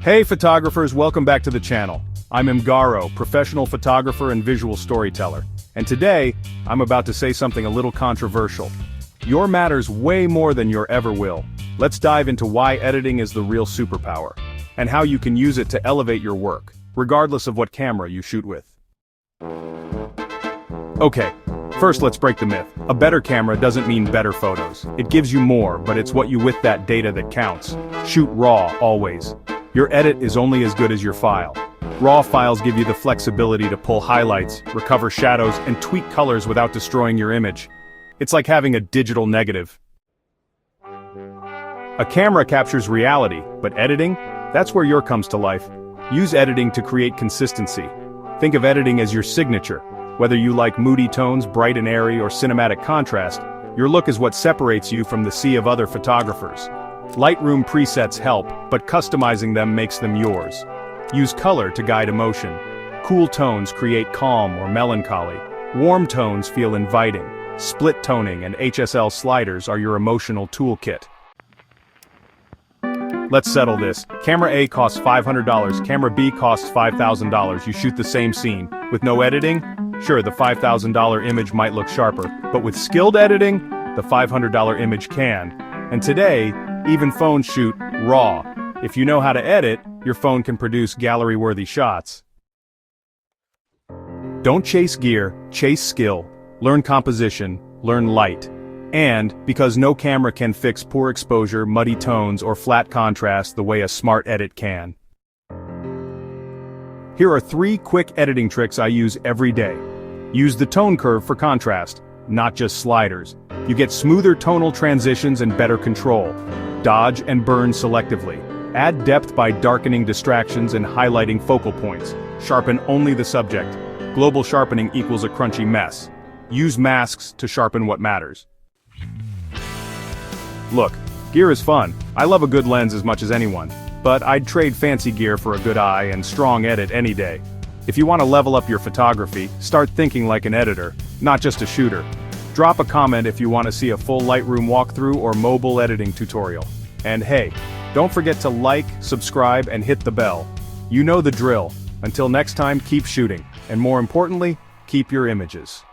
Hey photographers, welcome back to the channel. I'm Mgaro, professional photographer and visual storyteller. And today, I'm about to say something a little controversial. Your matters way more than your ever will. Let's dive into why editing is the real superpower, and how you can use it to elevate your work, regardless of what camera you shoot with. Okay, first let's break the myth. A better camera doesn't mean better photos. It gives you more, but it's what you with that data that counts. Shoot raw, always. Your edit is only as good as your file. Raw files give you the flexibility to pull highlights, recover shadows, and tweak colors without destroying your image. It's like having a digital negative. A camera captures reality, but editing? That's where yours comes to life. Use editing to create consistency. Think of editing as your signature. Whether you like moody tones, bright and airy, or cinematic contrast, your look is what separates you from the sea of other photographers. Lightroom presets help, but customizing them makes them yours. Use color to guide emotion. Cool tones create calm or melancholy. Warm tones feel inviting. Split toning and HSL sliders are your emotional toolkit. Let's settle this. Camera A costs $500, camera B costs $5,000. You shoot the same scene. With no editing? Sure, the $5,000 image might look sharper, but with skilled editing, the $500 image can. And today, even phones shoot raw. If you know how to edit, your phone can produce gallery-worthy shots. Don't chase gear, chase skill. Learn composition, learn light. And, because no camera can fix poor exposure, muddy tones, or flat contrast the way a smart edit can. Here are 3 quick editing tricks I use every day. Use the tone curve for contrast, not just sliders. You get smoother tonal transitions and better control. Dodge and burn selectively. Add depth by darkening distractions and highlighting focal points. Sharpen only the subject. Global sharpening equals a crunchy mess. Use masks to sharpen what matters. Look, gear is fun. I love a good lens as much as anyone. But I'd trade fancy gear for a good eye and strong edit any day. If you want to level up your photography, start thinking like an editor, not just a shooter. Drop a comment if you want to see a full Lightroom walkthrough or mobile editing tutorial. And hey, don't forget to like, subscribe, and hit the bell. You know the drill. Until next time, keep shooting. And more importantly, keep your images.